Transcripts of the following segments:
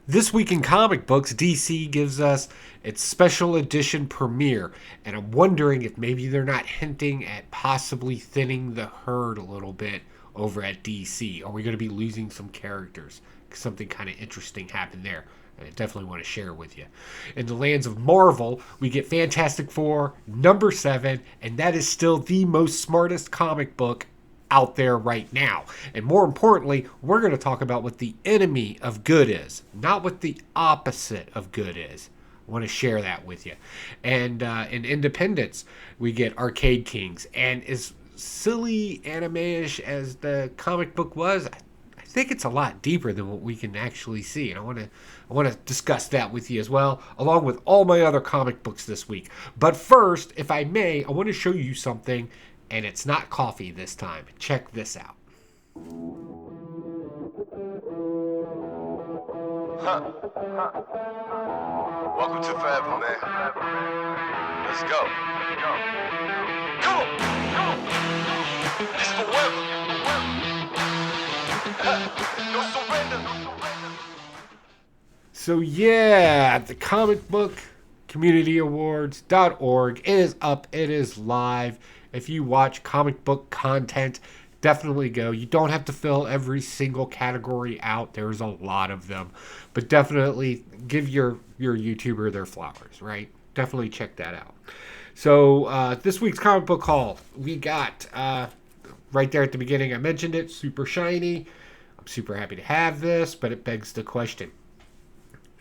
This week in comic books, DC gives us its special edition premiere, and I'm wondering if maybe they're not hinting at possibly thinning the herd a little bit over at DC. Are we going to be losing some characters? Something kind of interesting happened there. I definitely want to share with you. In the lands of Marvel, we get Fantastic Four number 7, and that is still the most smartest comic book out there right now. And more importantly, we're going to talk about what the enemy of good is, not what the opposite of good is. I want to share that with you. And in Independence, we get Arcade Kings. And as silly anime-ish as the comic book was, I think it's a lot deeper than what we can actually see. And I want to discuss that with you as well, along with all my other comic books this week. But first, if I may, I want to show you something, and it's not coffee this time. Check this out. Welcome to Forever, man. Let's go. Come on. This forever. No surrender. So yeah, the comic book communityawards.org is up. It is live. If you watch comic book content, definitely go. You don't have to fill every single category out. There's a lot of them. But definitely give your YouTuber their flowers, right? Definitely check that out. So this week's comic book haul, we got, right there at the beginning, I mentioned it, super shiny. I'm super happy to have this, but it begs the question.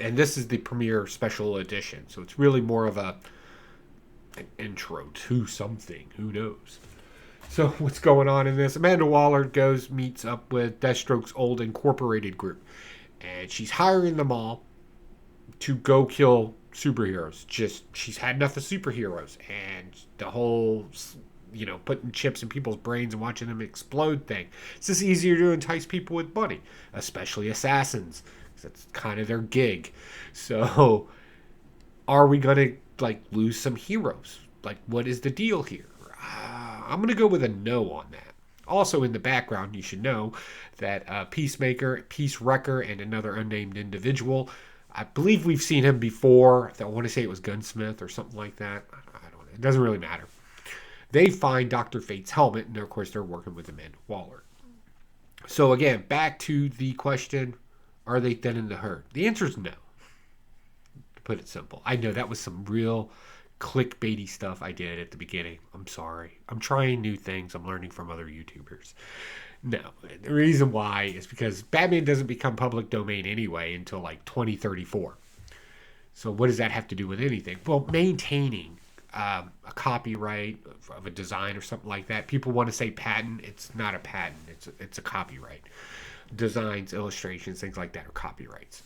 And this is the premiere special edition. So it's really more of an intro to something. Who knows? So what's going on in this? Amanda Waller meets up with Deathstroke's old Incorporated group. And she's hiring them all to go kill superheroes. She's had enough of superheroes. And the whole, putting chips in people's brains and watching them explode thing. It's just easier to entice people with money. Especially assassins. That's kind of their gig. So are we going to lose some heroes? What is the deal here? I'm going to go with a no on that. Also in the background, you should know that Peacemaker, Peace Wrecker, and another unnamed individual, I believe we've seen him before. I want to say it was Gunsmith or something like that. I don't know. It doesn't really matter. They find Dr. Fate's helmet, and of course they're working with Amanda Waller. So again, back to the question, are they thinning the herd? The answer is no. To put it simple. I know that was some real clickbaity stuff I did at the beginning. I'm sorry. I'm trying new things. I'm learning from other YouTubers. No. The reason why is because Batman doesn't become public domain anyway until 2034. So what does that have to do with anything? Well, maintaining a copyright of a design or something like that. People want to say patent. It's not a patent. It's a copyright. Designs, illustrations, things like that are copyrights.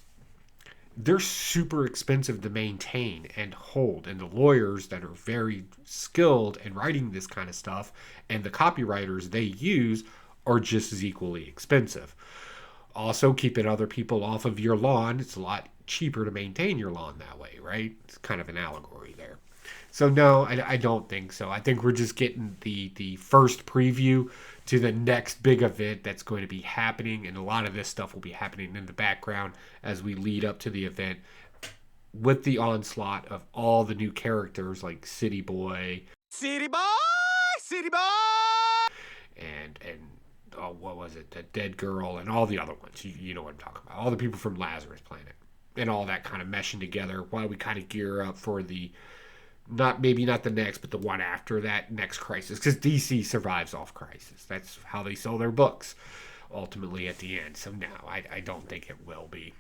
They're super expensive to maintain and hold, and the lawyers that are very skilled in writing this kind of stuff and the copywriters they use are just as equally expensive. Also, keeping other people off of your lawn, it's a lot cheaper to maintain your lawn that way, right? It's kind of an allegory there. So no, I don't think so. I think we're just getting the first preview to the next big event that's going to be happening, and a lot of this stuff will be happening in the background as we lead up to the event with the onslaught of all the new characters like City Boy, and what was it, the Dead Girl, and all the other ones. You know what I'm talking about. All the people from Lazarus Planet and all that kind of meshing together while we kind of gear up for the maybe not the next, but the one after that next crisis, because DC survives off Crisis. That's how they sell their books ultimately at the end. So no, I don't think it will be.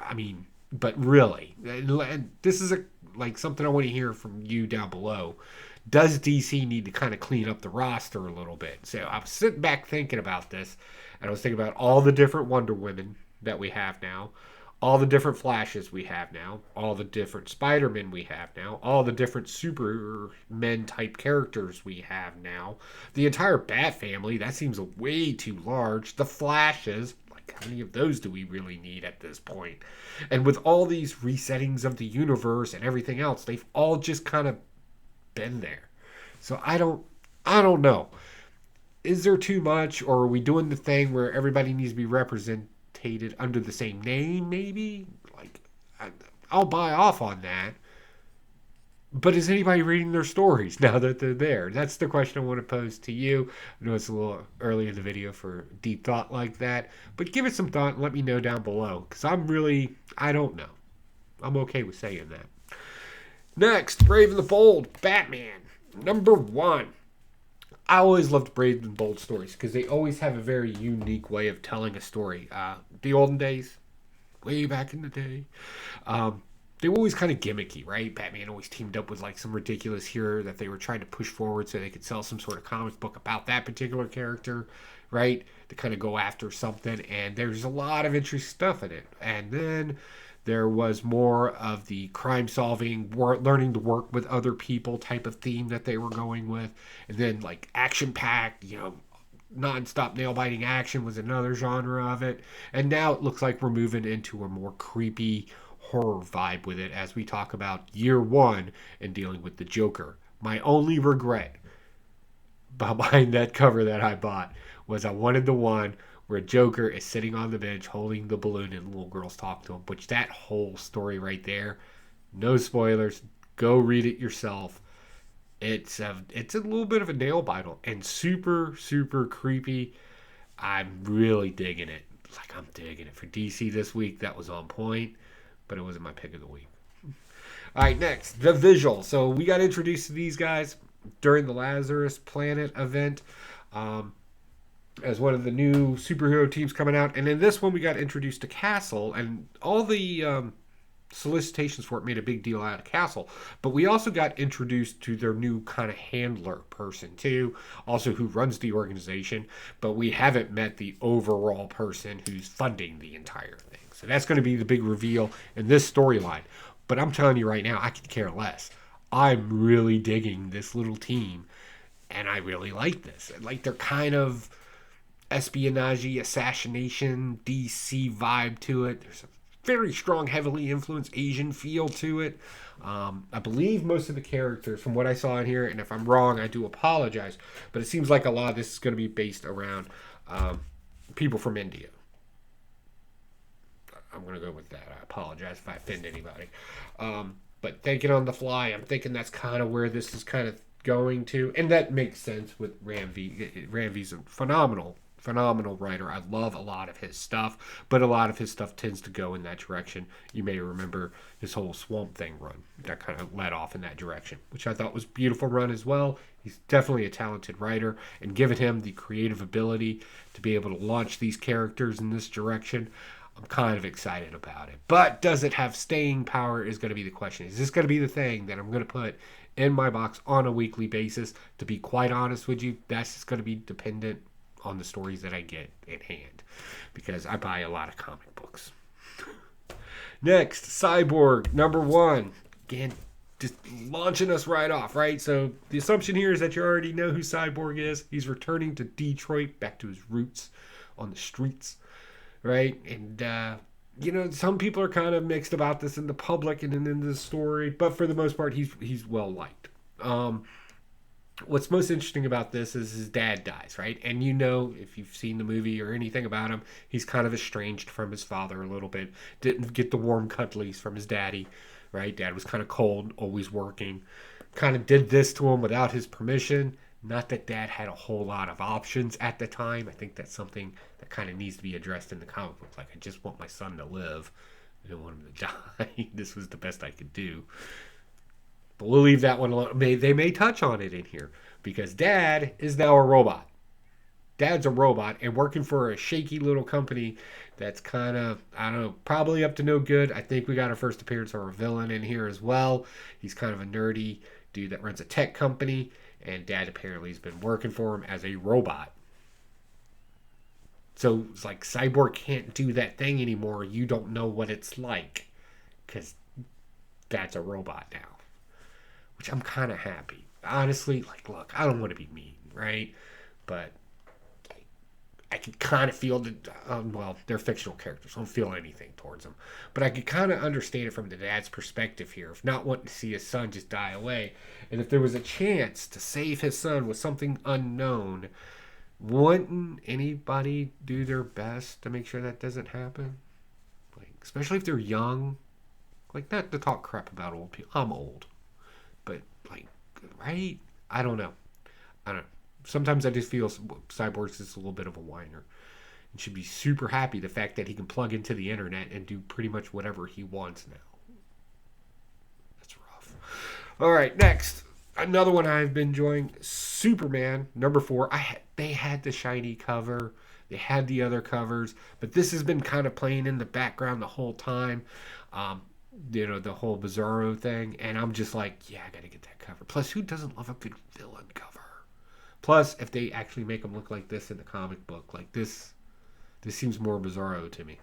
I mean, but really, and this is something I want to hear from you down below. Does DC need to kind of clean up the roster a little bit? So I was sitting back thinking about this, and I was thinking about all the different Wonder Women that we have now, all the different Flashes we have now, all the different Spidermen we have now, all the different Supermen type characters we have now, the entire Bat family, that seems way too large, the Flashes, how many of those do we really need at this point? And with all these resettings of the universe and everything else, they've all just kind of been there. So I don't know. Is there too much, or are we doing the thing where everybody needs to be representation syndicated under the same name, maybe. Like, I'll buy off on that. But is anybody reading their stories now that they're there? That's the question I want to pose to you. I know it's a little early in the video for deep thought like that, but give it some thought and let me know down below, because I don't know. I'm okay with saying that. Next, Brave and the Bold, Batman, #1. I always loved Brave and Bold stories because they always have a very unique way of telling a story. The olden days, way back in the day, they were always kind of gimmicky, right? Batman always teamed up with like some ridiculous hero that they were trying to push forward so they could sell some sort of comic book about that particular character, right? To kind of go after something. And there's a lot of interesting stuff in it. And then there was more of the crime solving, learning to work with other people type of theme that they were going with. And then like action packed, non-stop nail-biting action was another genre of it. And now it looks like we're moving into a more creepy horror vibe with it as we talk about year one and dealing with the Joker. My only regret behind that cover that I bought was I wanted the one where Joker is sitting on the bench holding the balloon and little girls talk to him. Which that whole story right there, no spoilers, go read it yourself. It's a little bit of a nail biter and super, super creepy. I'm really digging it. Like, I'm digging it. For DC this week, that was on point, but it wasn't my pick of the week. All right, next, The Visual. So we got introduced to these guys during the Lazarus Planet event as one of the new superhero teams coming out. And in this one, we got introduced to Castle, and all the solicitations for it made a big deal out of Castle. But we also got introduced to their new kind of handler person, too, also who runs the organization. But we haven't met the overall person who's funding the entire thing. So that's going to be the big reveal in this storyline. But I'm telling you right now, I could care less. I'm really digging this little team, and I really like this. Like, they're kind of espionage, assassination, DC vibe to it. There's a very strong, heavily influenced Asian feel to it. I believe most of the characters, from what I saw in here, and if I'm wrong, I do apologize, but it seems like a lot of this is going to be based around people from India. I'm going to go with that. I apologize if I offend anybody. But thinking on the fly, I'm thinking that's kind of where this is kind of going to. And that makes sense with Ram V. Ram V's a phenomenal writer. I love a lot of his stuff, but a lot of his stuff tends to go in that direction. You may remember his whole Swamp Thing run that kind of led off in that direction, which I thought was a beautiful run as well. He's definitely a talented writer, and given him the creative ability to be able to launch these characters in this direction, I'm kind of excited about it. But does it have staying power is going to be the question. Is this going to be the thing that I'm going to put in my box on a weekly basis? To be quite honest with you, that's just going to be dependent on the stories that I get in hand, because I buy a lot of comic books. Next, Cyborg, #1. Again, just launching us right off, right? So the assumption here is that you already know who Cyborg is. He's returning to Detroit, back to his roots on the streets. Right? And, some people are kind of mixed about this in the public and in the story, but for the most part, he's well liked. What's most interesting about this is his dad dies, right? And if you've seen the movie or anything about him, he's kind of estranged from his father a little bit. Didn't get the warm cuddlies from his daddy, right? Dad was kind of cold, always working. Kind of did this to him without his permission. Not that Dad had a whole lot of options at the time. I think that's something that kind of needs to be addressed in the comic book. Like, I just want my son to live. I don't want him to die. This was the best I could do. But we'll leave that one alone. They may touch on it in here, because Dad is now a robot. Dad's a robot and working for a shaky little company that's kind of, I don't know, probably up to no good. I think we got our first appearance of our villain in here as well. He's kind of a nerdy dude that runs a tech company. And Dad apparently has been working for him as a robot. So it's like Cyborg can't do that thing anymore. You don't know what it's like, because Dad's a robot now. Which I'm kind of happy. Honestly, look, I don't want to be mean, right? But I could kind of feel that, they're fictional characters. I don't feel anything towards them. But I could kind of understand it from the dad's perspective here, of not wanting to see his son just die away. And if there was a chance to save his son with something unknown, Wouldn't anybody do their best to make sure that doesn't happen? Like, especially if they're young. Like, not to talk crap about old people. I'm old. But, like, right? I don't know. I don't know. Sometimes I just feel Cyborg's just a little bit of a whiner. And should be super happy the fact that he can plug into the internet and do pretty much whatever he wants now. That's rough. All right, next. Another one I've been enjoying, Superman #4. They had the shiny cover, they had the other covers, but this has been kind of playing in the background the whole time. Um, the whole Bizarro thing, and I'm just like, yeah, I gotta get that cover. Plus, who doesn't love a good villain cover? Plus, if they actually make them look like this in the comic book, like this seems more Bizarro to me.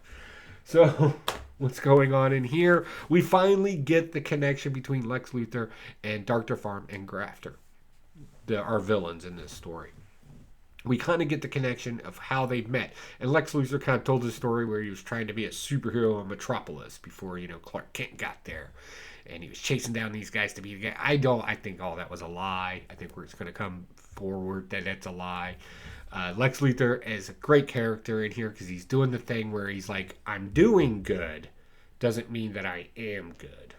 So, what's going on in here? We finally get the connection between Lex Luthor and Dr. Farm and Grafter, our villains in this story. We kind of get the connection of how they met. And Lex Luthor kind of told the story where he was trying to be a superhero in Metropolis before, Clark Kent got there. And he was chasing down these guys to be the guy. I think all that was a lie. I think it's going to come forward that that's a lie. Lex Luthor is a great character in here because he's doing the thing where he's like, I'm doing good. Doesn't mean that I am good.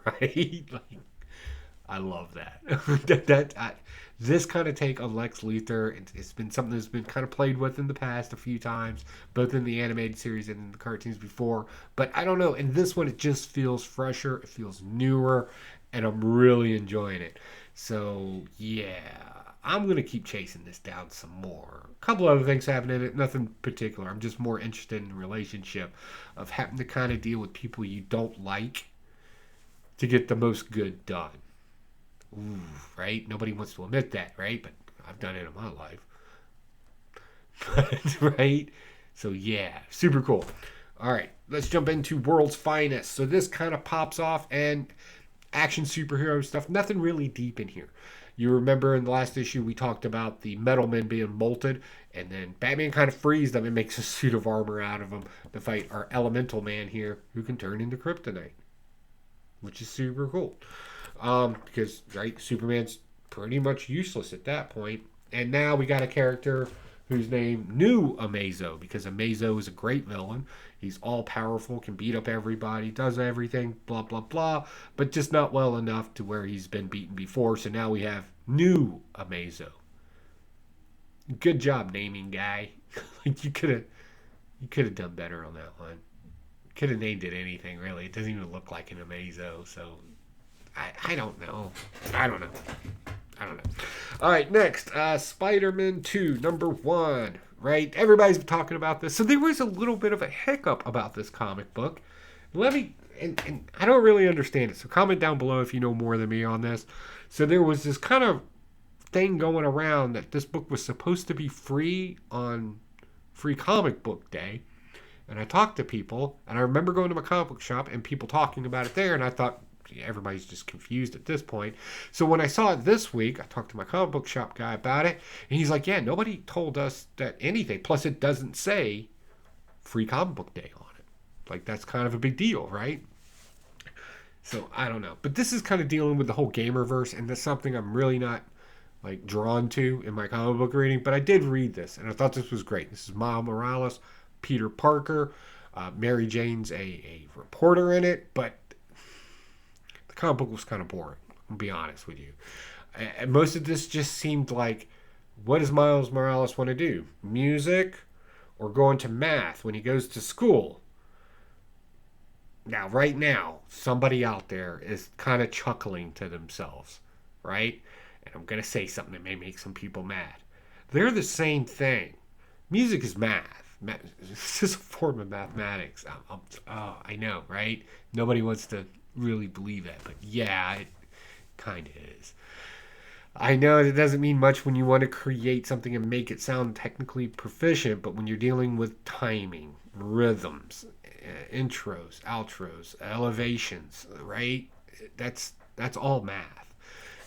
Right? Like, I love that. This kind of take on Lex Luthor, it's been something that's been kind of played with in the past a few times, both in the animated series and in the cartoons before. But I don't know. In this one, it just feels fresher. It feels newer. And I'm really enjoying it. So, yeah. I'm going to keep chasing this down some more. A couple other things happen in it, nothing particular. I'm just more interested in the relationship of having to kind of deal with people you don't like to get the most good done. Ooh, right? Nobody wants to admit that, right? But I've done it in my life. Right? So, yeah, super cool. All right, let's jump into World's Finest. So this kind of pops off and action superhero stuff. Nothing really deep in here. You remember in the last issue we talked about the metal men being molted, and then Batman kind of frees them and makes a suit of armor out of them to fight our elemental man here, who can turn into kryptonite, which is super cool. Because right, Superman's pretty much useless at that point, and now we got a character who's named New Amazo, because Amazo is a great villain. He's all powerful, can beat up everybody, does everything, blah, blah, blah, but just not well enough to where he's been beaten before. So now we have New Amazo. Good job naming, guy. Like you could have done better on that one. Could have named it anything, really. It doesn't even look like an Amazo, so I don't know. I don't know. All right, next, Spiderman 2, #1. Right, everybody's talking about this. So there was a little bit of a hiccup about this comic book. Let me, and I don't really understand it. So comment down below if you know more than me on this. So there was this kind of thing going around that this book was supposed to be free on Free Comic Book Day. And I talked to people, and I remember going to my comic book shop and people talking about it there, and I thought, everybody's just confused at this point. So when I saw it this week, I talked to my comic book shop guy about it, and he's like, yeah, nobody told us that anything. Plus, it doesn't say Free Comic Book Day on it. Like, that's kind of a big deal, right? So, I don't know. But this is kind of dealing with the whole gamerverse, and that's something I'm really not, like, drawn to in my comic book reading. But I did read this, and I thought this was great. This is Miles Morales, Peter Parker. Mary Jane's a reporter in it, but comic book was kind of boring. I'll be honest with you. And most of this just seemed like, what does Miles Morales want to do? Music or go into math when he goes to school? Now, right now, somebody out there is kind of chuckling to themselves, right? And I'm going to say something that may make some people mad. They're the same thing. Music is math. It's just a form of mathematics. I know, right? Nobody wants to really believe that, but yeah, it kind of is. I know it doesn't mean much when you want to create something and make it sound technically proficient, but when you're dealing with timing, rhythms, intros, outros, elevations, right? That's all math.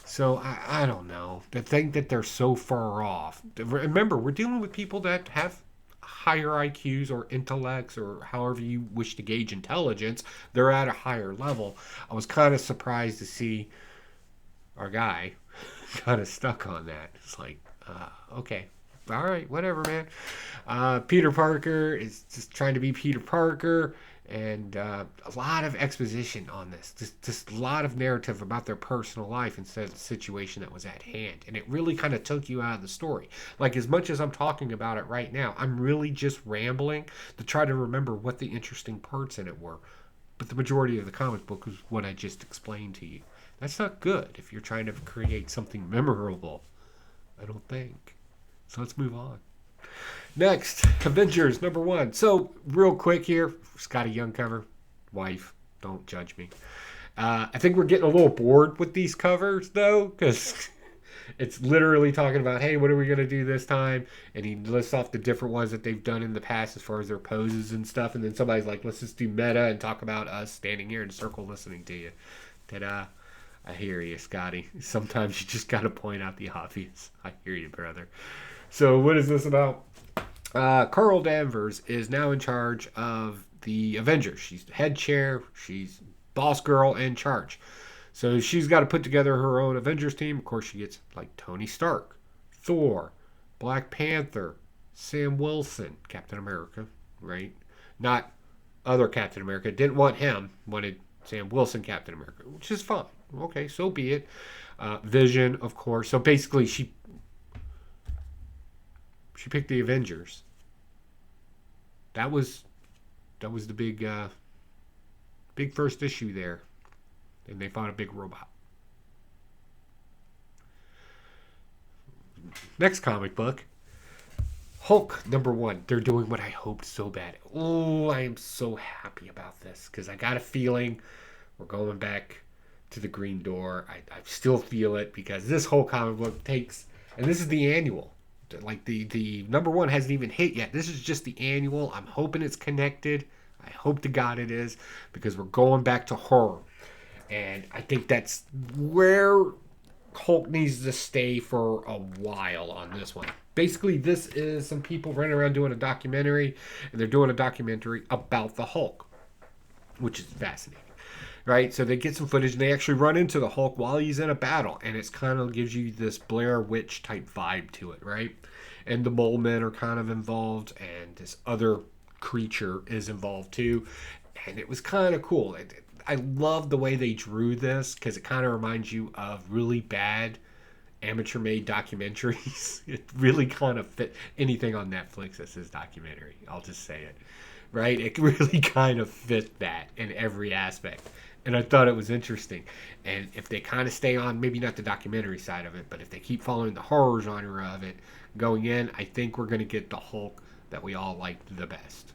So I don't know. To think that they're so far off. Remember, we're dealing with people that have higher IQs or intellects or however you wish to gauge intelligence. They're at a higher level. I was kind of surprised to see our guy kind of stuck on that. It's like, Okay. All right, whatever, man. Peter Parker is just trying to be Peter Parker, and a lot of exposition on this. Just a lot of narrative about their personal life instead of the situation that was at hand. And it really kind of took you out of the story. Like, as much as I'm talking about it right now, I'm really just rambling to try to remember what the interesting parts in it were. But the majority of the comic book is what I just explained to you. That's not good if you're trying to create something memorable, I don't think. So let's move on. Next, Avengers #1. So, real quick here, Scotty Young cover. Wife, don't judge me. I think we're getting a little bored with these covers, though, because it's literally talking about, hey, what are we going to do this time? And he lists off the different ones that they've done in the past as far as their poses and stuff. And then somebody's like, let's just do meta and talk about us standing here in a circle listening to you. Ta-da. I hear you, Scotty. Sometimes you just got to point out the obvious. I hear you, brother. So what is this about? Carol Danvers is now in charge of the Avengers. She's the head chair. She's boss girl in charge. So she's got to put together her own Avengers team. Of course, she gets like Tony Stark, Thor, Black Panther, Sam Wilson, Captain America, right? Not other Captain America. Didn't want him. Wanted Sam Wilson, Captain America, which is fine. Okay, so be it. Vision, of course. So basically, she picked the Avengers. That was the big first issue there, and they fought a big robot. Next comic book, Hulk #1. They're doing what I hoped so bad. Oh, I am so happy about this because I got a feeling we're going back to the Green Door. I still feel it because this whole comic book takes, and this is the annual. Like the #1 hasn't even hit yet. This is just the annual. I'm hoping it's connected. I hope to God it is because we're going back to horror. And I think that's where Hulk needs to stay for a while on this one. Basically, this is some people running around doing a documentary, and they're doing a documentary about the Hulk, which is fascinating. Right, so they get some footage and they actually run into the Hulk while he's in a battle, and it's kind of gives you this Blair Witch type vibe to it, right? And the mole men are kind of involved, and this other creature is involved too, and it was kind of cool. I love the way they drew this because it kind of reminds you of really bad amateur-made documentaries. It really kind of fit anything on Netflix that says documentary. I'll just say it, right? It really kind of fit that in every aspect. And I thought it was interesting. And if they kind of stay on, maybe not the documentary side of it, but if they keep following the horror genre of it going in, I think we're going to get the Hulk that we all liked the best.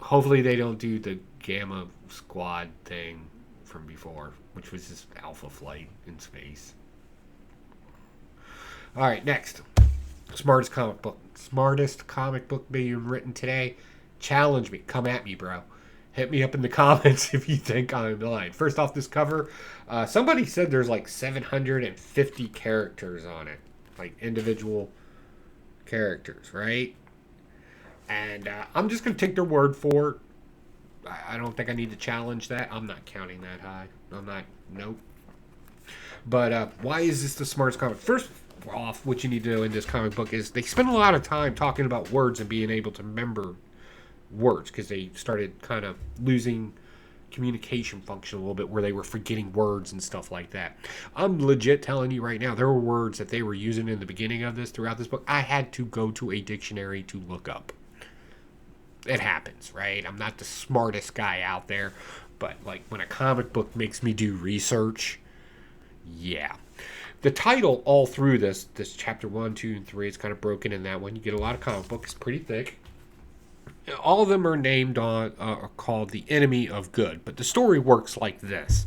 Hopefully they don't do the Gamma Squad thing from before, which was just Alpha Flight in space. All right, next. Smartest comic book being written today. Challenge me. Come at me, bro. Hit me up in the comments if you think I'm lying. First off, this cover, somebody said there's like 750 characters on it, like individual characters, right? And I'm just going to take their word for it. I don't think I need to challenge that. I'm not counting that high. Nope. But why is this the smartest comic? First off, what you need to know in this comic book is they spend a lot of time talking about words and being able to remember words because they started kind of losing communication function a little bit where they were forgetting words and stuff like that. I'm legit telling you right now, there were words that they were using in the beginning of this, throughout this book, I had to go to a dictionary to look up. It happens, right? I'm not the smartest guy out there, but like when a comic book makes me do research, yeah. The title all through this chapter 1, 2, and 3, it's kind of broken in that one. You get a lot of comic books, pretty thick. All of them are named on, are called the enemy of good. But the story works like this.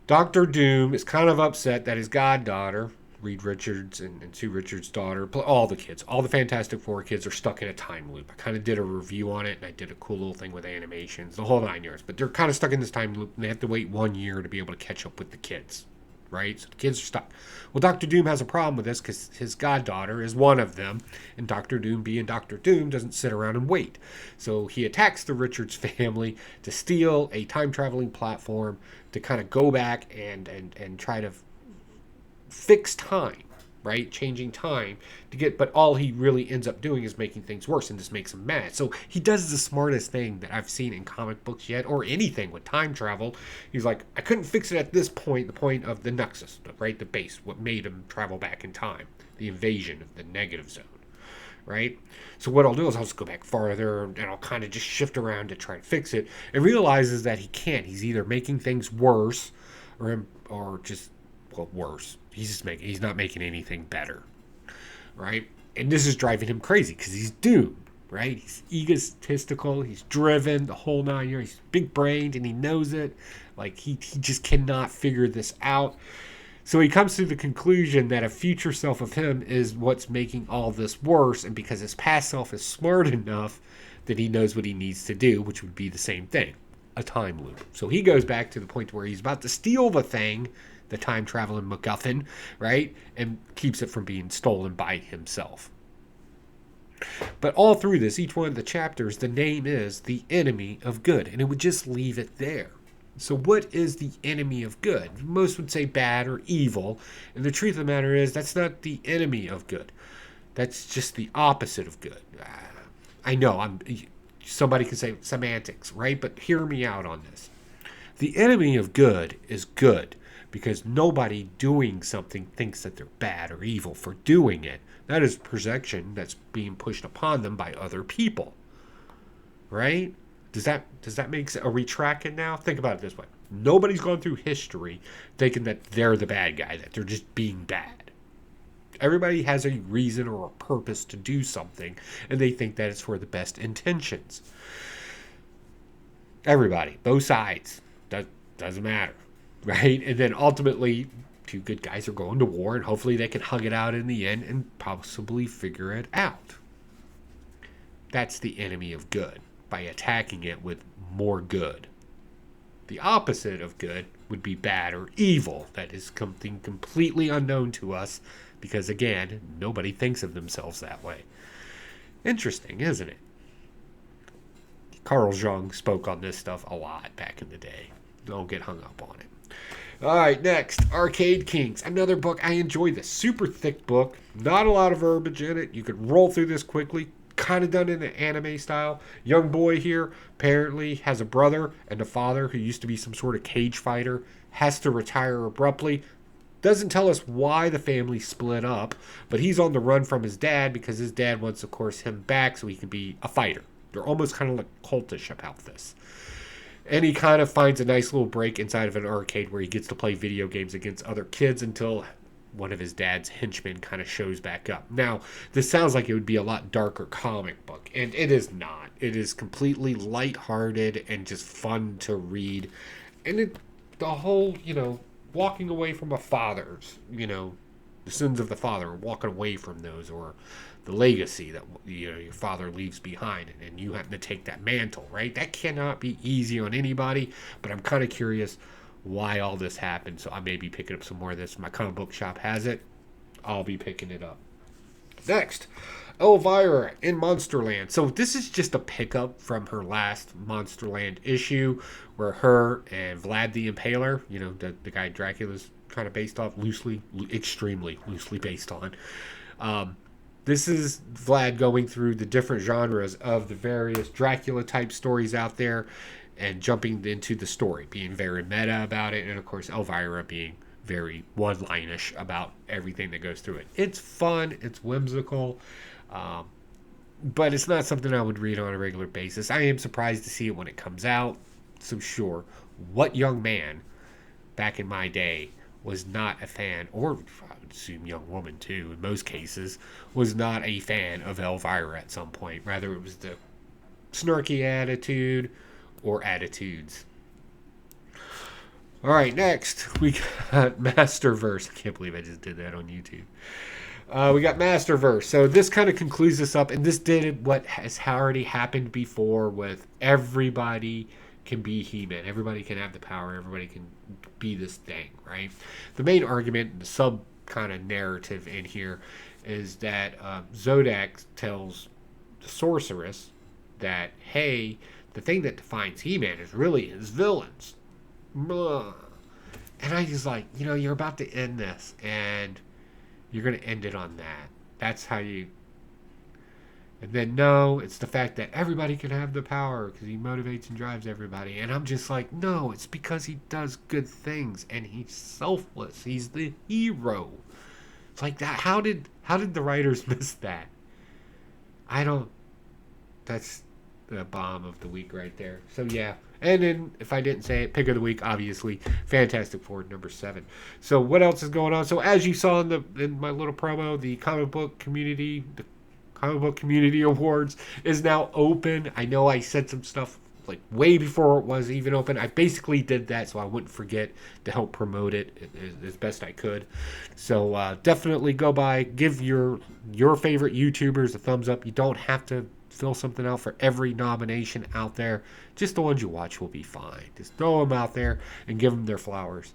Dr. Doom is kind of upset that his goddaughter, Reed Richards and Sue Richards' daughter, all the kids, all the Fantastic Four kids are stuck in a time loop. I kind of did a review on it, and I did a cool little thing with animations, the whole 9 years. But they're kind of stuck in this time loop, and they have to wait 1 year to be able to catch up with the kids. Right? So the kids are stuck. Well, Dr. Doom has a problem with this because his goddaughter is one of them, and Dr. Doom, being Dr. Doom, doesn't sit around and wait. So he attacks the Richards family to steal a time-traveling platform to kind of go back and try to fix time. right? Changing time to get, but all he really ends up doing is making things worse, and this makes him mad. So he does the smartest thing that I've seen in comic books yet, or anything with time travel. He's like, I couldn't fix it at this point, the point of the Nexus, right? The base, what made him travel back in time, the invasion of the negative zone, right? So what I'll do is I'll just go back farther and I'll kind of just shift around to try and fix it, and realizes that he can't. He's either making things worse or just, well, worse. He's not making anything better, right? And this is driving him crazy because he's doomed, right? He's egotistical, he's driven, the whole 9 years. He's big brained and he knows it. Like he just cannot figure this out. So he comes to the conclusion that a future self of him is what's making all this worse, and because his past self is smart enough that he knows what he needs to do, which would be the same thing, a time loop. So he goes back to the point where he's about to steal the thing, the time traveling MacGuffin, right? And keeps it from being stolen by himself. But all through this, each one of the chapters, the name is the enemy of good, and it would just leave it there. So what is the enemy of good? Most would say bad or evil, and the truth of the matter is that's not the enemy of good. That's just the opposite of good. I know somebody can say semantics, right? But hear me out on this. The enemy of good is good, because nobody doing something thinks that they're bad or evil for doing it. That is projection that's being pushed upon them by other people, right? Does that make sense? Are we tracking now? Think about it this way. Nobody's gone through history thinking that they're the bad guy, that they're just being bad. Everybody has a reason or a purpose to do something, and they think that it's for the best intentions. Everybody, both sides. Doesn't matter, right? And then ultimately, two good guys are going to war, and hopefully they can hug it out in the end and possibly figure it out. That's the enemy of good, by attacking it with more good. The opposite of good would be bad or evil. That is something completely unknown to us because, again, nobody thinks of themselves that way. Interesting, isn't it? Carl Jung spoke on this stuff a lot back in the day. Don't get hung up on it. All right, next, Arcade Kings. Another book. I enjoy this. Super thick book. Not a lot of verbiage in it. You could roll through this quickly. Kind of done in an anime style. Young boy here apparently has a brother and a father who used to be some sort of cage fighter. Has to retire abruptly. Doesn't tell us why the family split up, but he's on the run from his dad because his dad wants, of course, him back so he can be a fighter. They're almost kind of like cultish about this. And he kind of finds a nice little break inside of an arcade where he gets to play video games against other kids until one of his dad's henchmen kind of shows back up. Now, this sounds like it would be a lot darker comic book, and it is not. It is completely lighthearted and just fun to read. And the whole, walking away from a father's, the sins of the father, walking away from those, or the legacy that your father leaves behind, and you have to take that mantle, right? That cannot be easy on anybody, but I'm kind of curious why all this happened, so I may be picking up some more of this. My comic book shop has it. I'll be picking it up. Next, Elvira in Monsterland. So this is just a pickup from her last Monsterland issue, where her and Vlad the Impaler, the guy Dracula's kind of based off, extremely loosely based on. This is Vlad going through the different genres of the various Dracula-type stories out there and jumping into the story, being very meta about it, and of course Elvira being very one-line-ish about everything that goes through it. It's fun, it's whimsical, but it's not something I would read on a regular basis. I am surprised to see it when it comes out, so sure, what young man back in my day was not a fan, or I would assume young woman too, in most cases, was not a fan of Elvira at some point. Rather, it was the snarky attitude or attitudes. All right, next we got Masterverse. I can't believe I just did that on YouTube. We got Masterverse. So this kind of concludes this up, and this did what has already happened before with everybody can be He-Man. Everybody can have the power. Everybody can be this thing, right? The main argument, the sub kind of narrative in here, is that Zodak tells the sorceress that, hey, the thing that defines He-Man is really his villains. And I was like, you're about to end this, and You're going to end it on that. That's how you. And then, no, it's the fact that everybody can have the power because he motivates and drives everybody. And I'm just like, no, it's because he does good things and he's selfless. He's the hero. It's like that. How did the writers miss that? I don't. That's the bomb of the week right there. So yeah. And then, if I didn't say it, pick of the week, obviously, Fantastic Four #7. So what else is going on? So as you saw in my little promo, the Comic Book Community Awards is now open. I know I said some stuff like way before it was even open. I basically did that so I wouldn't forget to help promote it as best I could. So definitely go by, give your favorite YouTubers a thumbs up. You don't have to fill something out for every nomination out there. Just the ones you watch will be fine. Just throw them out there and give them their flowers.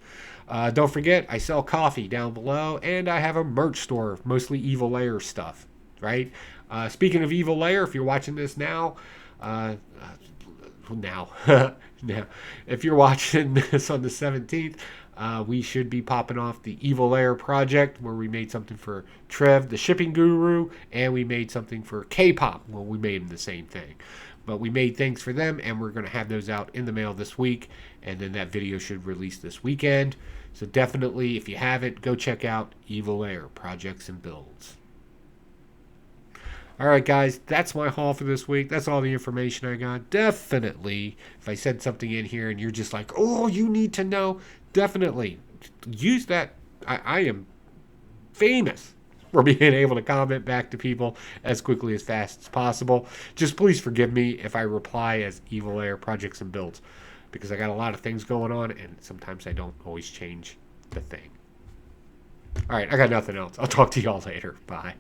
Don't forget, I sell coffee down below, and I have a merch store, mostly Evil Layer stuff, right? Speaking of Evil Layer, if you're watching this now, now, if you're watching this on the 17th, we should be popping off the Evil Layer project where we made something for Trev, the shipping guru, and we made something for K-pop. Well, we made them the same thing. But we made things for them, and we're going to have those out in the mail this week, and then that video should release this weekend. So definitely, if you haven't, go check out Evil Layer Projects and Builds. Alright guys, that's my haul for this week. That's all the information I got. Definitely, if I said something in here and you're just like, oh, you need to know, definitely use that. I am famous for being able to comment back to people as quickly as fast as possible. Just please forgive me if I reply as Evil Air Projects and Builds, because I got a lot of things going on and sometimes I don't always change the thing. Alright, I got nothing else. I'll talk to y'all later. Bye.